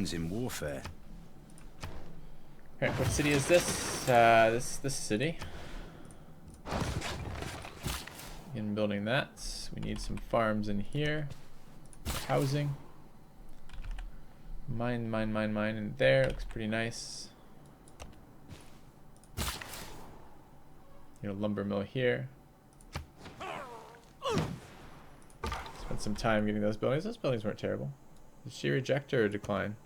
weapons in warfare. Alright, what city is this? This city. In building that, we need some farms in here. Housing. Mine in there. Looks pretty nice. Lumber mill here. Spent some time getting those buildings. Those buildings weren't terrible. Did she reject or decline?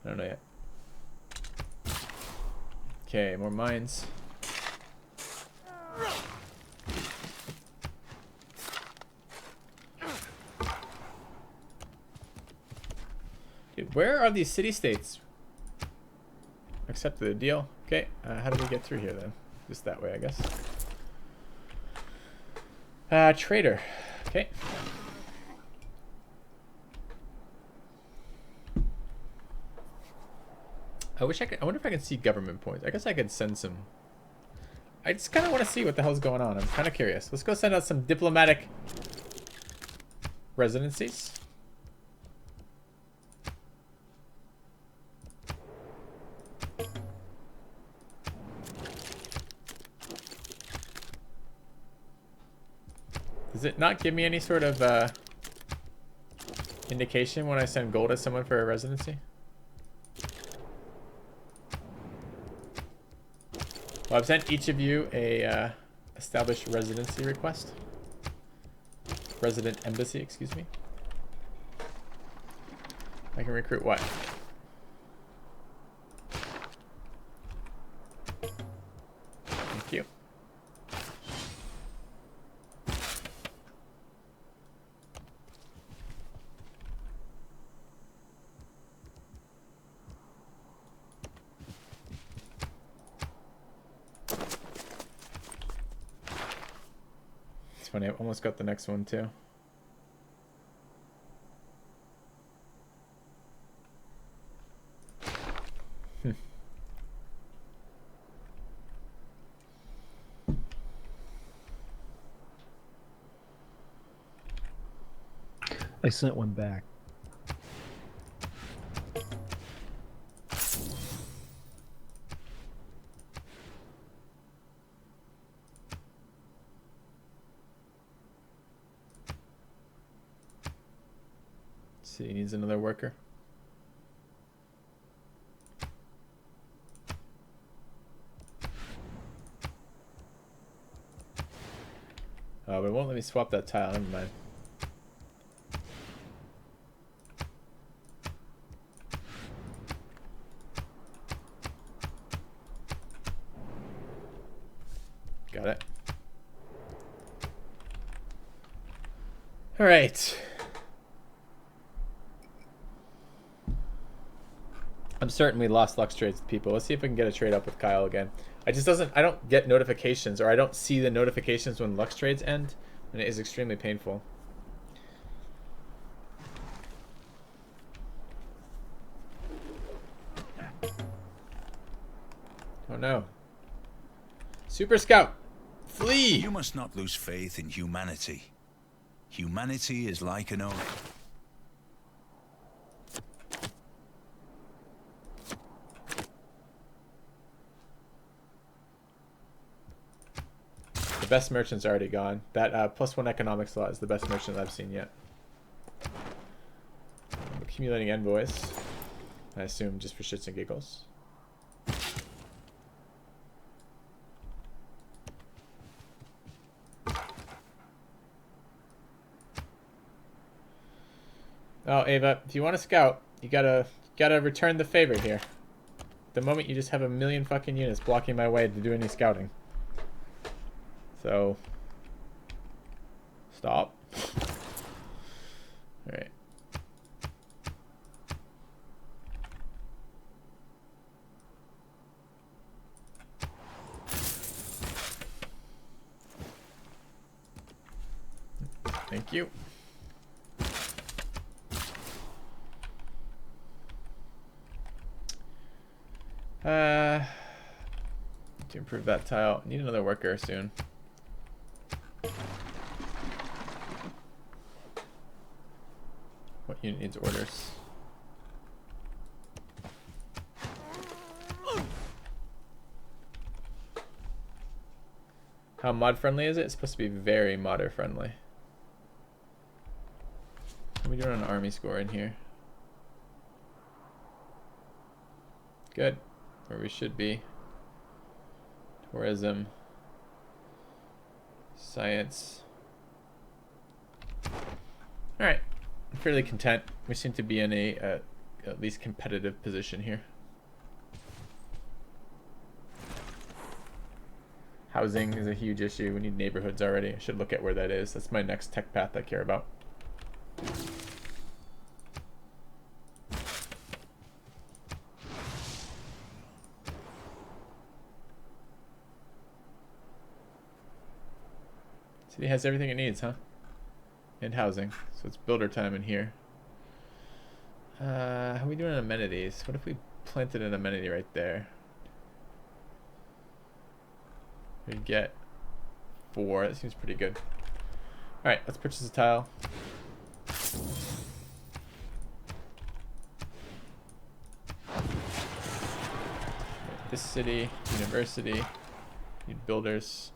I don't know yet. Okay, more mines. Dude, where are these city-states? Accepted the deal. Okay, how do we get through here then? Just that way, I guess. Trader. Okay. I wonder if I can see government points. I guess I could send some. I just kind of want to see what the hell's going on. I'm kind of curious. Let's go send out some diplomatic residencies. Does it not give me any sort of indication when I send gold to someone for a residency? Well, I've sent each of you a established residency request. Resident embassy, excuse me. I can recruit what? Thank you. Funny, I almost got the next one too. I sent one back. See, he needs another worker. Oh, but it won't let me swap that tile. Never mind. Got it. All right. I'm certain we lost Lux trades with people. Let's see if we can get a trade up with Kyle again. I don't get notifications, or I don't see the notifications when Lux trades end, and it is extremely painful. Oh no. Super Scout, flee! You must not lose faith in humanity. Humanity is like an oak. The best merchant's already gone. That +1 economic slot is the best merchant I've seen yet. Accumulating envoys. I assume just for shits and giggles. Oh, Ava, if you want to scout, you gotta return the favor here. At the moment, you just have a million fucking units blocking my way to do any scouting. So, stop. All right. Thank you. To improve that tile, need another worker soon. What unit needs orders? How mod friendly is it? It's supposed to be very modder friendly. What are we doing on army score in here? Good. Where we should be. Tourism. Science. Alright. I'm fairly content. We seem to be in a at least competitive position here. Housing is a huge issue. We need neighborhoods already. I should look at where that is. That's my next tech path I care about. City has everything it needs, huh? And housing. So it's builder time in here. How are we doing on amenities? What if we planted an amenity right there? We get 4. That seems pretty good. Alright, let's purchase a tile. This city, university, need builders.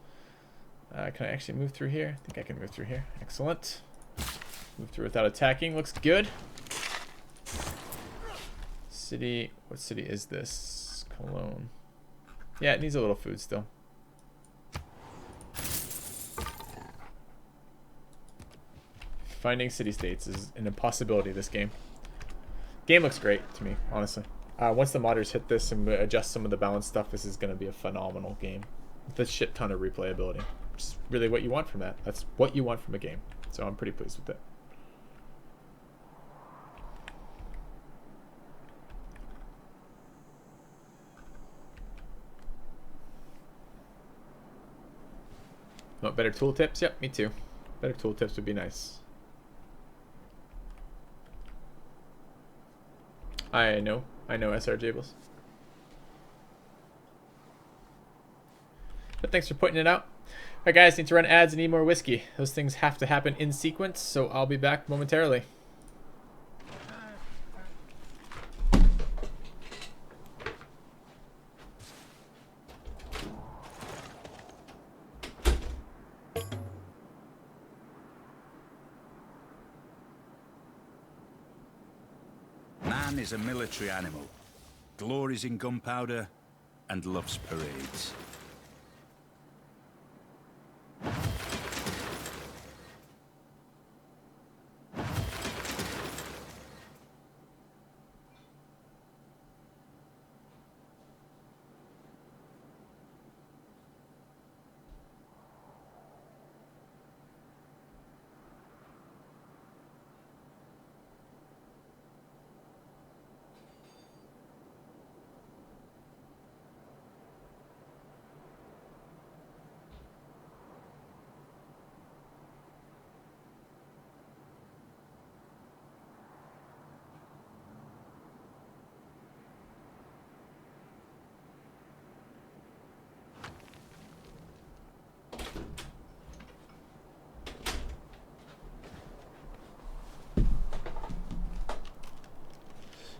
Can I actually move through here? I think I can move through here. Excellent. Move through without attacking. Looks good. City. What city is this? Cologne. Yeah, it needs a little food still. Finding city-states is an impossibility this game. Game looks great to me, honestly. Once the modders hit this and adjust some of the balance stuff, this is going to be a phenomenal game. With a shit ton of replayability. Which is really what you want from that. That's what you want from a game. So I'm pretty pleased with it. Want better tooltips? Yep, me too. Better tooltips would be nice. I know SR Jables. But thanks for putting it out. Alright guys, need to run ads and need more whiskey. Those things have to happen in sequence, so I'll be back momentarily. Man is a military animal, glories in gunpowder, and loves parades.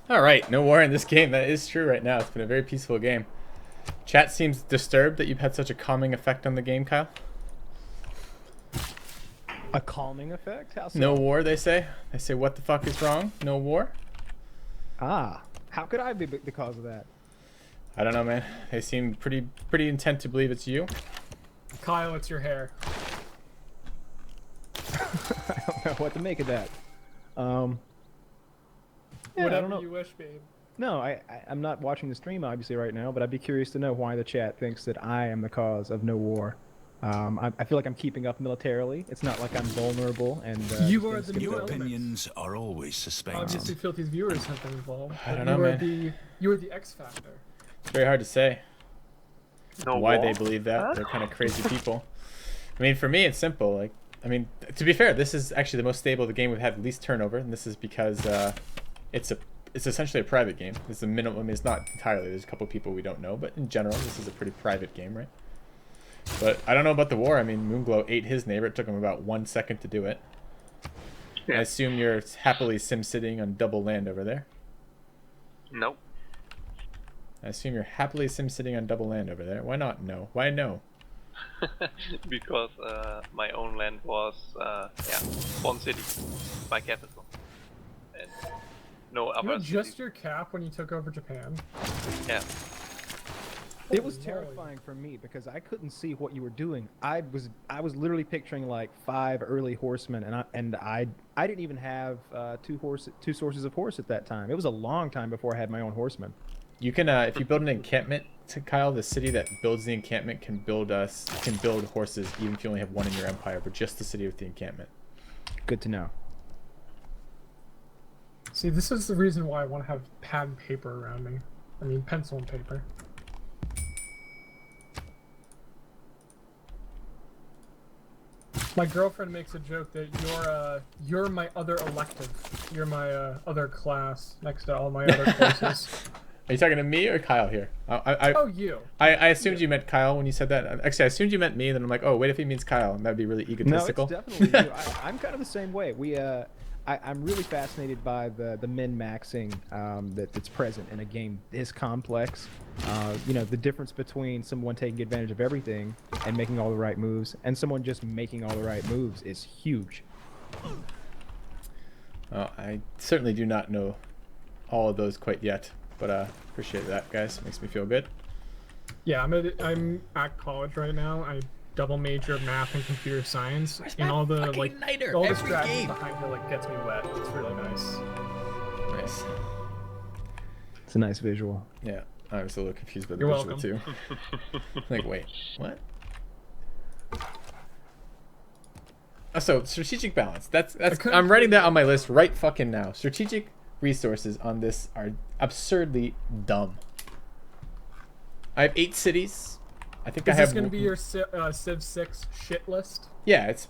Alright, no war in this game. That is true right now. It's been a very peaceful game. Chat seems disturbed that you've had such a calming effect on the game, Kyle. A calming effect? How so? No war, they say. They say, what the fuck is wrong? No war? Ah, how could I be the cause of that? I don't know, man. They seem pretty intent to believe it's you. Kyle, it's your hair. I don't know what to make of that. Yeah, Whatever I don't know. you wish, babe. No, I'm not watching the stream obviously right now, but I'd be curious to know why the chat thinks that I am the cause of no war. I feel like I'm keeping up militarily. It's not like I'm vulnerable and You are the new Your element. opinions are always suspected. Obviously, Filthy's viewers have been involved. I don't know, man. You are the X factor. It's very hard to say No why wall? they believe that. They're kind of crazy people. I mean, for me, it's simple. Like, I mean, to be fair, this is actually the most stable the game we've had least turnover, and this is because it's essentially a private game. It's a minimum. I mean, it's not entirely. There's a couple people we don't know, but in general, this is a pretty private game, right? But I don't know about the war. I mean, Moonglow ate his neighbor. It took him about 1 second to do it. Yeah. I assume you're happily sim-sitting on double land over there. Nope. I assume you're happily sim-sitting on double land over there. Why not no? Why no? because my own land was one city, my capital, and no You other adjust cities. your cap when you took over Japan. Yeah. It was Holy terrifying for me because I couldn't see what you were doing. I was literally picturing like 5 early horsemen, and I didn't even have two sources of horse at that time. It was a long time before I had my own horsemen. You can, if you build an encampment, to Kyle, the city that builds the encampment can build horses even if you only have one in your empire, but just the city with the encampment. Good to know. See, this is the reason why I want to have pad and paper around me. I mean, pencil and paper. My girlfriend makes a joke that you're my other elective. You're my other class next to all my other courses. Are you talking to me or Kyle here? Oh, you. I assumed you meant Kyle when you said that. Actually, I assumed you meant me. Then I'm like, oh, wait, if he means Kyle, that'd be really No, egotistical. it's definitely you. I'm kind of the same way. I'm really fascinated by the min-maxing that's present in a game this complex. You know, the difference between someone taking advantage of everything and making all the right moves, and someone just making all the right moves is huge. I certainly do not know all of those quite yet, but appreciate that, guys. Makes me feel good. Yeah, I'm at college right now. I double major math and computer science, and all the all the strategy behind it like gets me wet. It's really nice. Nice. It's a nice visual. Yeah, I was a little confused by the You're visual too. Like, wait, what? So strategic balance. That's I'm writing that on my list right fucking now. Strategic resources on this are absurdly dumb. I have 8 cities. I think I Is have. this gonna be your Civ 6 shit list? Yeah, it's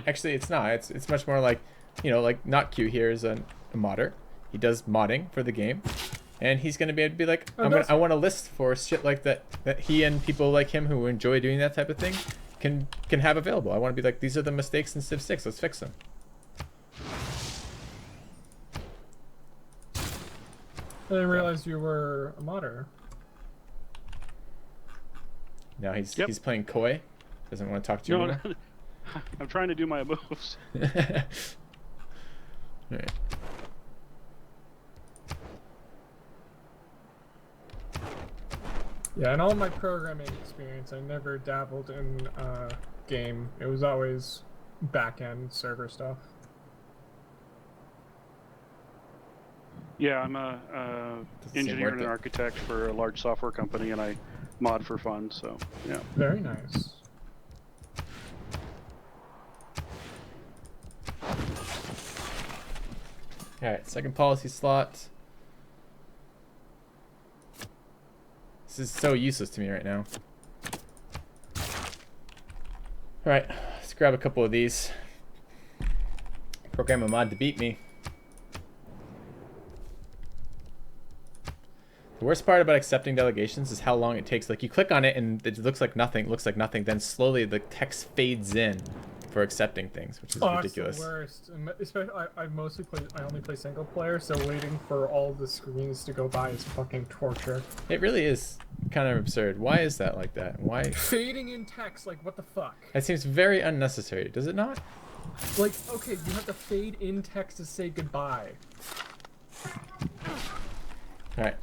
actually it's not. It's much more like, you know, like notq here is a modder. He does modding for the game, and he's gonna be able to be like, I want a list for shit like that he and people like him who enjoy doing that type of thing can have available. I want to be like, these are the mistakes in Civ 6. Let's fix them. I didn't realize you were a modder. Now he's playing coy. Doesn't want to talk to you No, anymore. I'm trying to do my moves. Alright. Yeah, in all my programming experience, I never dabbled in game. It was always back-end server stuff. Yeah, I'm a Doesn't seem engineer worth and an it. architect for a large software company, and I mod for fun. So yeah. Very nice. Alright, second policy slot. This is so useless to me right now. Alright, let's grab a couple of these. Program a mod to beat me. The worst part about accepting delegations is how long it takes. Like, you click on it and it looks like nothing, then slowly the text fades in for accepting things, which is ridiculous. It's the worst. Especially, I only play single player, so waiting for all the screens to go by is fucking torture. It really is kind of absurd. Why is that like that? Why? Fading in text, like what the fuck? That seems very unnecessary, does it not? Like, okay, you have to fade in text to say goodbye. Alright.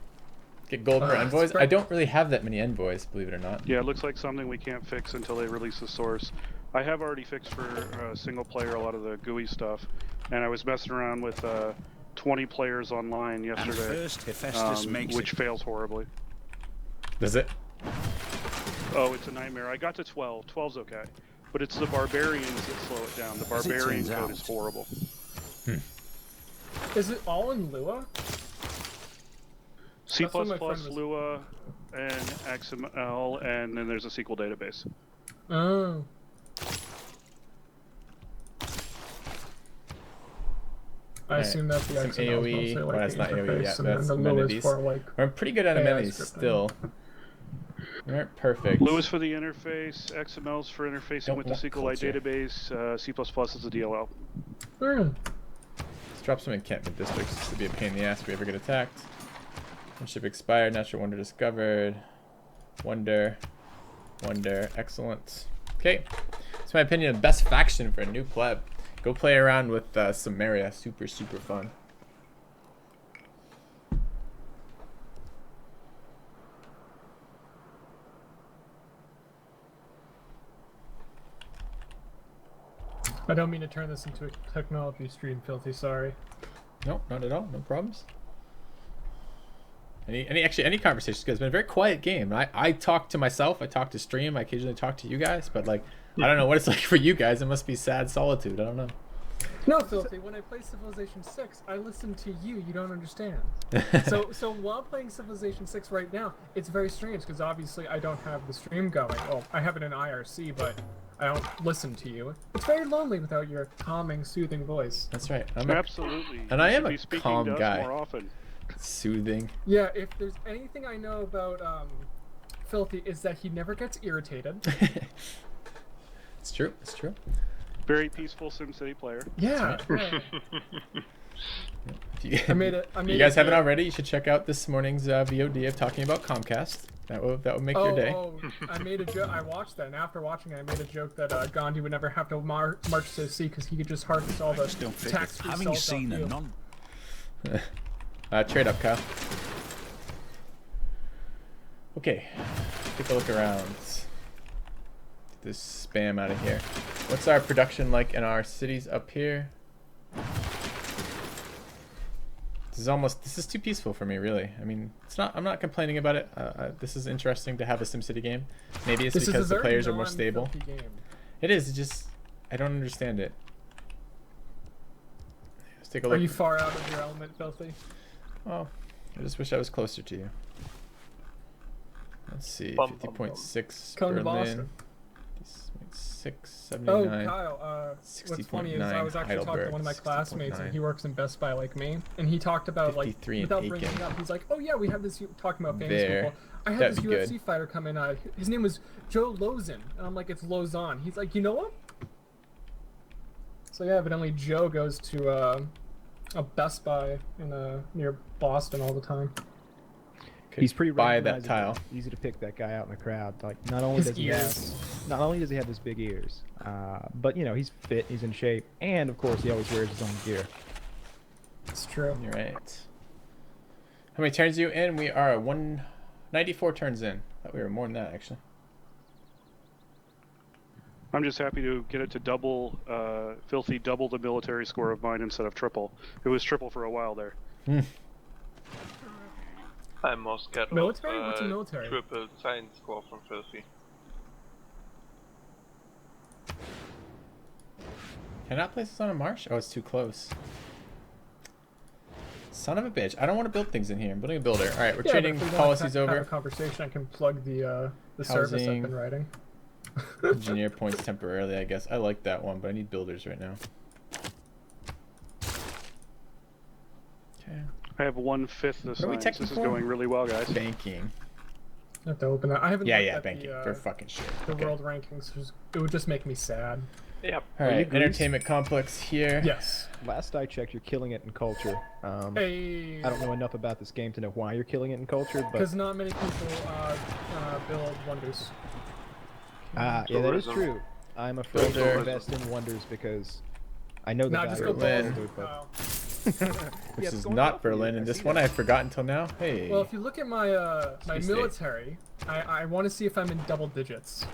Get gold for envoys. I don't really have that many envoys, believe it or not. Yeah, it looks like something we can't fix until they release the source. I have already fixed for single player a lot of the GUI stuff, and I was messing around with 20 players online yesterday, first, Hephaestus makes which it. fails horribly. Does it? Oh, it's a nightmare. I got to 12. 12's okay. But it's the barbarians that slow it down. The barbarian turns code out. is horrible. Is it all in Lua? C++, That's what my friend was- Lua, and XML, and then there's a SQL database. Oh. I assume that the Some XML is AoE. mostly like Well, that's the not AoE interface, yet. and That's then the Lua is amenities. for like. We're pretty good at AI amenities scripting. still. We aren't perfect. Lua's for the interface, XML's for interfacing Don't with the want SQLite culture. database, C++ is the DLL. Let's drop some encampment districts just to be a pain in the ass if we ever get attacked. Friendship expired. Natural wonder discovered. Wonder. Wonder. Excellent. Okay. That's my opinion of best faction for a new pleb. Go play around with Samaria. Super, super fun. I don't mean to turn this into a technology stream, Filthy. Sorry. No, not at all. No problems. Any conversations? Because it's been a very quiet game. I talk to myself. I talk to stream. I occasionally talk to you guys. But like, I don't know what it's like for you guys. It must be sad solitude. I don't know. No, Filthy. When I play Civilization 6, I listen to you. You don't understand. So while playing Civilization 6 right now, it's very strange because obviously I don't have the stream going. Well, I have it in IRC, but I don't listen to you. It's very lonely without your calming, soothing voice. That's right. Absolutely. And I am You a should be calm speaking to us guy. more often. Soothing. Yeah, if there's anything I know about Filthy is that he never gets irritated. It's true. It's true. Very peaceful SimCity player. Yeah. Yeah. If I made it. you guys haven't already, you should check out this morning's VOD of talking about Comcast. That will make your day. Oh, I made a joke. I watched that, and after watching it, I made a joke that Gandhi would never have to march to sea because he could just harvest all the tax-free Having salt seen off a field. non Trade up, Kyle. Okay, take a look around. Get this spam out of here. What's our production like in our cities up here? This is too peaceful for me, really. I mean, it's not. I'm not complaining about it. This is interesting to have a SimCity game. Maybe it's because the players are more stable. Game. It is. It's just I don't understand it. Let's take a look. Are you far out of your element, Filthy? Well, I just wish I was closer to you. Let's see. 50.6 Come to Berlin. Boston. 6, Oh, 79. Kyle, what's funny is 60.9 I was actually talking to one of my classmates, and he works in Best Buy like me, and he talked about, like, 53 in without bringing Aiken. it up, he's like, oh yeah, we have this, talking about famous There. people. I had That'd this be UFC good. fighter come in, his name was Joe Lozon, and I'm like, it's Lozon. He's like, you know what? So yeah, evidently Joe goes to a Best Buy in near Boston all the time. He's pretty buy that recognizable. tile. Easy to pick that guy out in the crowd. Like not only His does he have those big ears, but you know he's fit, he's in shape, and of course he always wears his own gear. It's true. You're right. How many turns are you in? We are 194 turns in. Thought we were more than that, actually. I'm just happy to get it to double, Filthy double the military score of mine instead of triple. It was triple for a while there. I'm more scared Military? of What's a military? triple science score from Filthy. Can I not place this on a marsh? Oh, it's too close. Son of a bitch. I don't want to build things in here. I'm building a builder. All right, we're trading if we wanna policies have over. a conversation, I can plug the service I've Housing. been writing. Engineer points temporarily, I guess. I like that one, but I need builders right now. Okay. I have 1/5 the What are we science. teching This is for? going really well, guys. Banking. I have to open that. I haven't Yeah, looked yeah, at banking. the, For fucking sure. the Okay. world rankings. It would just make me sad. Yep. All Are you right, Greece? entertainment complex here. Yes. Last I checked, you're killing it in culture. Hey. I don't know enough about this game to know why you're killing it in culture, but Because not many people build wonders. yeah, that is Tourism. true. I'm afraid Builder. to invest in wonders because I know the Nah, just go Berlin. value of Berlin. it, This Yeah, it's is going not well for you. Berlin, I and this see one that. I forgot until now. Hey. Well, if you look at my my Free state. military, I want to see if I'm in double digits.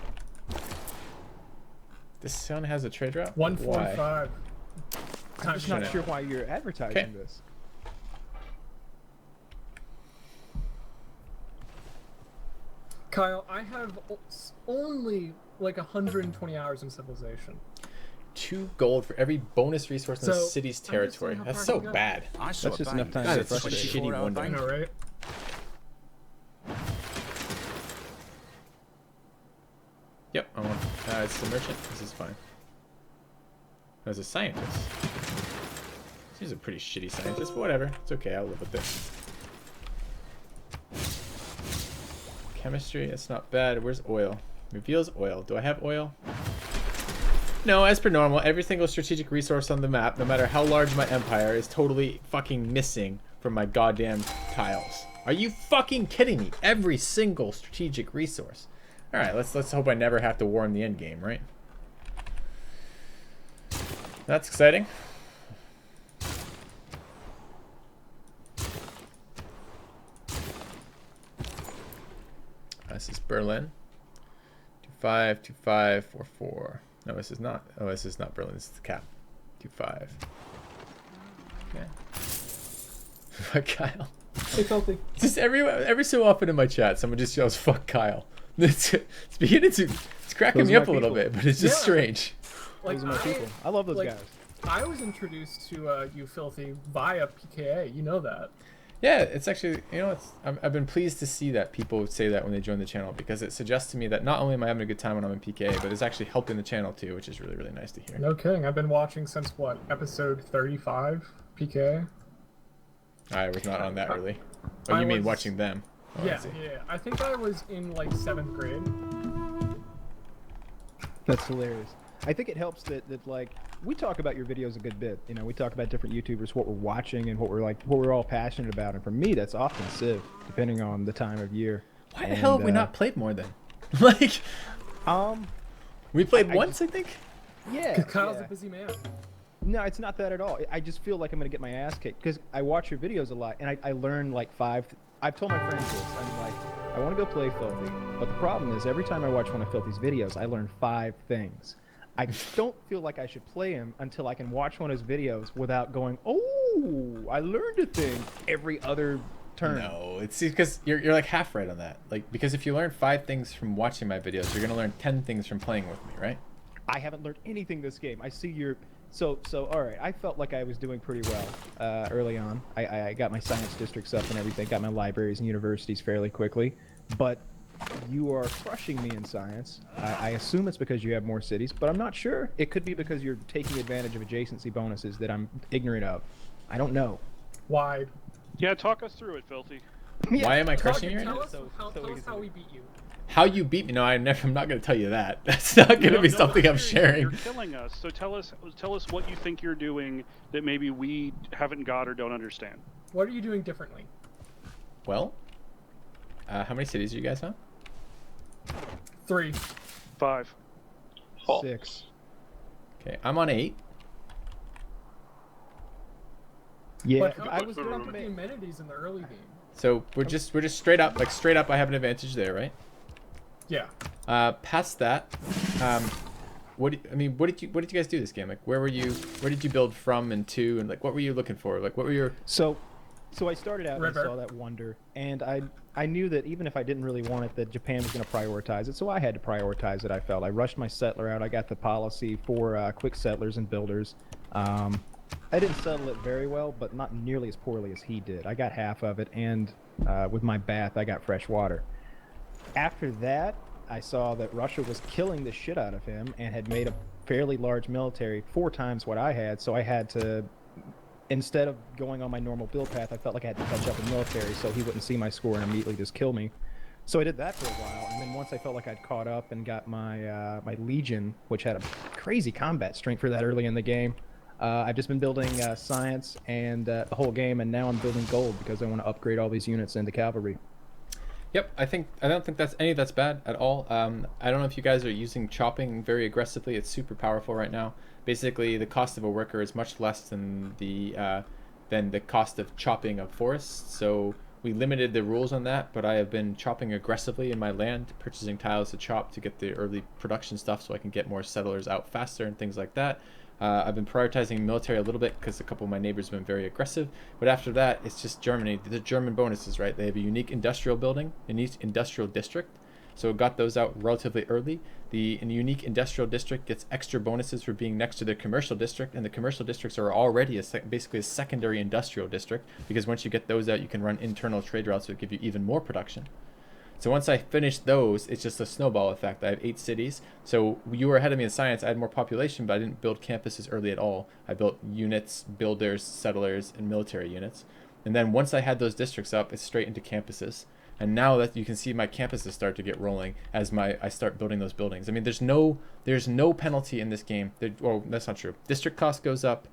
This one has a trade route? 145. I'm just not Shouldn't. sure why you're advertising Okay. this. Kyle, I have only like 120 hours in Civilization. 2 gold for every bonus resource in the So, city's I'm just territory. seeing how That's far so I can go. bad. I saw That's a just enough bank. time God, to it's such a frustrate shitty you. 24-hour wonder. I bank. know, right? Yep, I want. It's the merchant. This is fine. As a scientist. He's a pretty shitty scientist, but whatever. It's okay, I'll live with this. Chemistry, it's not bad. Where's oil? Reveals oil. Do I have oil? No, as per normal, every single strategic resource on the map, no matter how large my empire, is totally fucking missing from my goddamn tiles. Are you fucking kidding me? Every single strategic resource. All right, let's hope I never have to war in the end game, right? That's exciting. This is Berlin. 2-5, 2-5, 4-4. No, this is not. Oh, this is not Berlin. This is the cap. 2-5. Okay. Kyle. Hey, Filthy. Just every so often in my chat, someone just yells "fuck Kyle." It's beginning to cracking Those me are up my a little people. bit, but it's just Yeah. strange. Like, Those are my people. I love those guys. I was introduced to you, Filthy, via PKA. You know that. Yeah, it's actually, you know, I've been pleased to see that people say that when they join the channel, because it suggests to me that not only am I having a good time when I'm in PKA, but it's actually helping the channel too, which is really, really nice to hear. No kidding. I've been watching since what, episode 35 PKA. I was not on that early. Oh, I you mean was- watching them? Oh, I Yeah, see. yeah. I think I was in like 7th grade. That's hilarious. I think it helps that like we talk about your videos a good bit. You know, we talk about different YouTubers, what we're watching, and what we're all passionate about. And for me, that's often Civ, depending on the time of year. Why the hell have we And, not played more then? Like, Um, we played I once, I think. yeah. Because Kyle's yeah. a busy man. No, it's not that at all. I just feel like I'm gonna get my ass kicked because I watch your videos a lot, and I learn like 5. I've told my friends this. I'm like, I want to go play Filthy, but the problem is every time I watch one of Filthy's videos, I learn 5 things. I don't feel like I should play him until I can watch one of his videos without going, oh, I learned a thing every other turn. No, it's because you're like half right on that. Like, because if you learn 5 things from watching my videos, you're gonna learn 10 things from playing with me, right? I haven't learned anything this game. I see your so all right. I felt like I was doing pretty well early on. I got my science districts up and everything. Got my libraries and universities fairly quickly, but you are crushing me in science. I assume it's because you have more cities, but I'm not sure. It could be because you're taking advantage of adjacency bonuses that I'm ignorant of. I don't know. Wide. Yeah, talk us through it, Filthy. Why am I Tell crushing you right tell now? us how we beat you. How you beat me? No, I'm not gonna tell you that. That's not gonna be something I'm sharing. You're killing us. So tell us what you think you're doing that maybe we haven't got or don't understand. What are you doing differently? Well, how many cities do you guys have? 3. 5. 4. 6. Okay, I'm on 8. Yeah, But how I was about going to the make. amenities in the early game? So we're just straight up, like straight up. I have an advantage there, right? Yeah. Past that, what did you guys do this game? Like, where did you build from and to, and like what were you looking for? Like, what were your So I started out and I River. saw that wonder, and I knew that even if I didn't really want it, that Japan was going to prioritize it, so I had to prioritize it. I felt I rushed my settler out. I got the policy for quick settlers and builders. I didn't settle it very well, but not nearly as poorly as he did. I got half of it, and with my bath, I got fresh water. After that, I saw that Russia was killing the shit out of him and had made a fairly large military, 4 times what I had, so I had to, instead of going on my normal build path, I felt like I had to catch up in military so he wouldn't see my score and immediately just kill me. So I did that for a while, and then once I felt like I'd caught up and got my my Legion, which had a crazy combat strength for that early in the game, I've just been building science and the whole game, and now I'm building gold because I want to upgrade all these units into cavalry. Yep, I don't think that's bad at all. I don't know if you guys are using chopping very aggressively. It's super powerful right now. Basically, the cost of a worker is much less than the cost of chopping of forests. So we limited the rules on that, but I have been chopping aggressively in my land, purchasing tiles to chop to get the early production stuff so I can get more settlers out faster and things like that. I've been prioritizing military a little bit because a couple of my neighbors have been very aggressive. But after that, it's just Germany. The German bonuses, right? They have a unique industrial building in each industrial district. So it got those out relatively early. The unique industrial district gets extra bonuses for being next to the commercial district. And the commercial districts are already basically a secondary industrial district. Because once you get those out, you can run internal trade routes that give you even more production. So once I finish those, it's just a snowball effect. I have 8 cities. So you were ahead of me in science. I had more population, but I didn't build campuses early at all. I built units, builders, settlers, and military units. And then once I had those districts up, it's straight into campuses. And now that you can see my campuses start to get rolling as I start building those buildings. I mean, there's no penalty in this game. Well, that's not true. District cost goes up.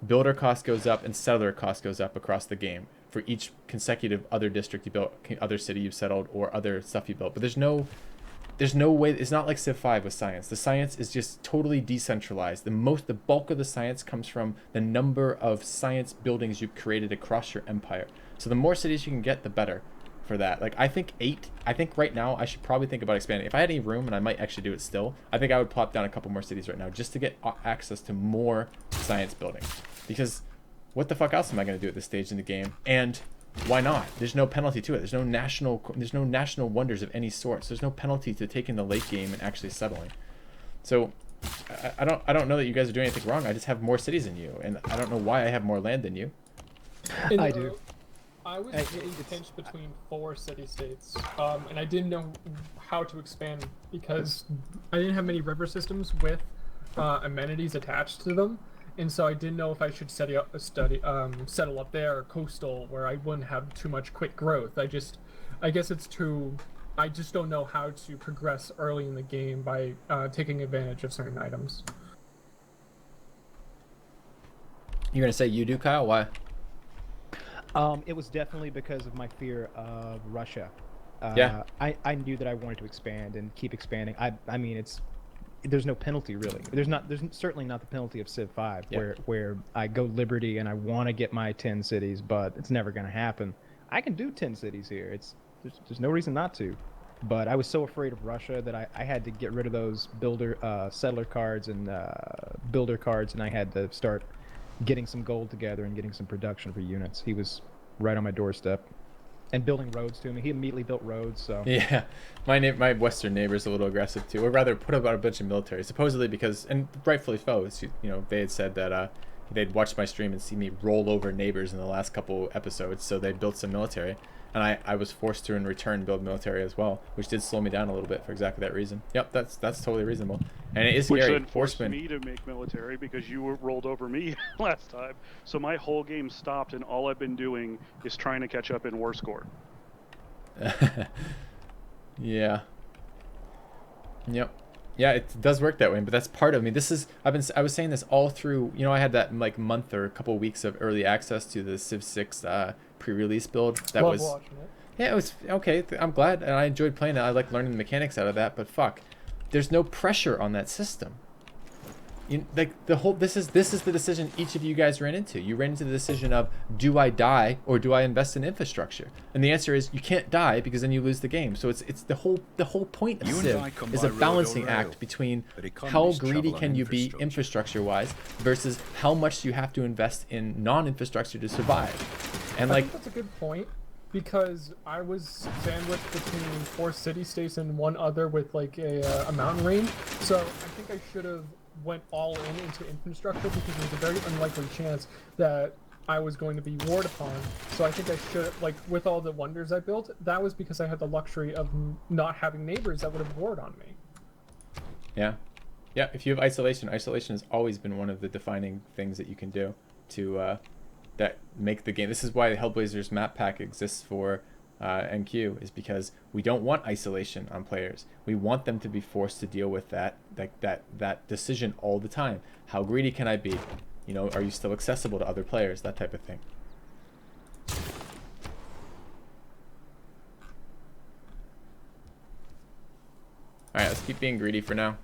builder cost goes up and settler cost goes up across the game for each consecutive other district you built, other city you've settled, or other stuff you built. But there's no way. It's not like Civ 5 with science. The science is just totally decentralized. The bulk of the science comes from the number of science buildings you've created across your empire. So the more cities you can get, the better for that. Like, I think 8. I think right now I should probably think about expanding. If I had any room, and I might actually do it still, I think I would plop down a couple more cities right now just to get access to more science building. Because what the fuck else am I going to do at this stage in the game? And why not? There's no penalty to it. There's no national wonders of any sort. So there's no penalty to taking the late game and actually settling. So I don't know that you guys are doing anything wrong. I just have more cities than you, and I don't know why I have more land than you. And, I do. I was getting pinched between 4 city-states, and I didn't know how to expand because I didn't have many river systems with amenities attached to them, and so I didn't know if I should settle up there or coastal where I wouldn't have too much quick growth. I just don't know how to progress early in the game by taking advantage of certain items. You're gonna say you do, Kyle? Why? It was definitely because of my fear of Russia. Yeah. I knew that I wanted to expand and keep expanding. I mean, there's no penalty really. There's certainly not the penalty of Civ 5 Yeah. where I go Liberty and I want to get my 10 cities, but it's never going to happen. I can do 10 cities here. There's no reason not to. But I was so afraid of Russia that I had to get rid of those settler cards and builder cards, and I had to start getting some gold together and getting some production for units. He was right on my doorstep and building roads to me. He immediately built roads. So Yeah, my western neighbor's a little aggressive too, or rather put about a bunch of military, supposedly because, and rightfully so, they had said that they'd watched my stream and see me roll over neighbors in the last couple episodes, so they built some military, and I was forced to in return build military as well, which did slow me down a little bit for exactly that reason. Yep, that's totally reasonable, and it is Which scary. then forced me to make military because you rolled over me last time. So my whole game stopped, and all I've been doing is trying to catch up in war score. Yeah. Yep. Yeah, it does work that way, but that's part of me. I was saying this all through, I had that like month or a couple of weeks of early access to the Civ 6 pre-release build. That Love was watching it. Yeah, it was okay. I'm glad, and I enjoyed playing it. I like learning the mechanics out of that, but fuck, there's no pressure on that system. This is the decision each of you guys ran into. You ran into the decision of, do I die or do I invest in infrastructure? And the answer is you can't die because then you lose the game. So it's the whole point of Civ is a balancing act between how greedy can you be infrastructure-wise versus how much you have to invest in non-infrastructure to survive. And I think that's a good point, because I was sandwiched between 4 city-states and one other with like a mountain range. So I think I should have went all into infrastructure because there's a very unlikely chance that I was going to be warred upon. So I think I should, like, with all the wonders I built, that was because I had the luxury of not having neighbors that would have warred on me. Yeah. Yeah, if you have isolation has always been one of the defining things that you can do to that make the game. This is why the Hellblazers map pack exists for NQ, is because we don't want isolation on players. We want them to be forced to deal with that decision all the time. How greedy can I be? Are you still accessible to other players? That type of thing. All right, let's keep being greedy for now.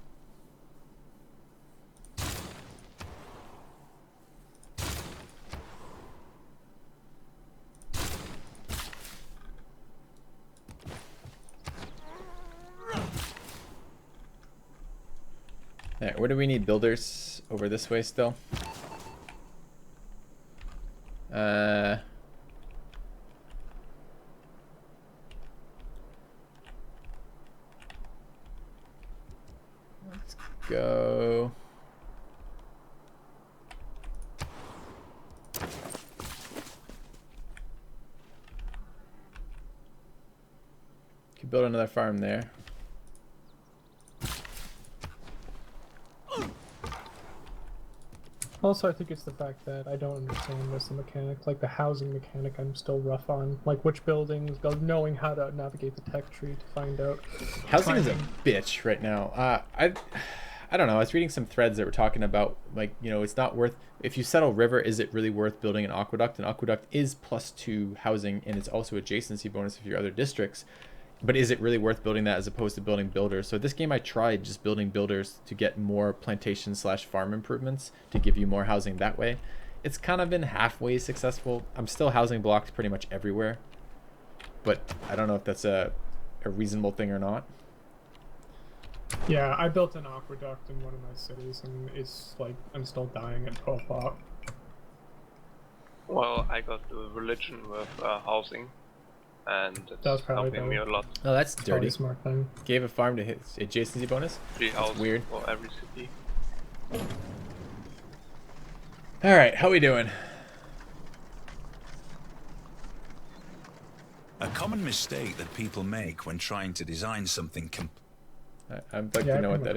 Alright, where do we need builders? Over this way still? Let's go. Could build another farm there. Also, I think it's the fact that I don't understand most of the mechanic, like the housing mechanic. I'm still rough on, like which buildings, knowing how to navigate the tech tree to find out. Housing is a bitch right now. I I don't know. I was reading some threads that were talking about, like, you know, it's not worth, if you settle river, is it really worth building an aqueduct? An aqueduct is +2 housing, and it's also adjacency bonus of your other districts. But is it really worth building that as opposed to building builders? So this game I tried just building builders to get more plantation/farm improvements to give you more housing that way. It's kind of been halfway successful. I'm still housing blocks pretty much everywhere, but I don't know if that's a reasonable thing or not. Yeah, I built an aqueduct in one of my cities, and it's like I'm still dying at 12 o'clock. Well, I got the religion with housing, and That was it's probably helping me a lot. Oh, that's It's probably dirty. a smart thing. Gave a farm to hit adjacency bonus. 3 houses weird. for every city. All right, how we doing? A common mistake that people make when trying to design something I'd like Yeah, to I know what can that is.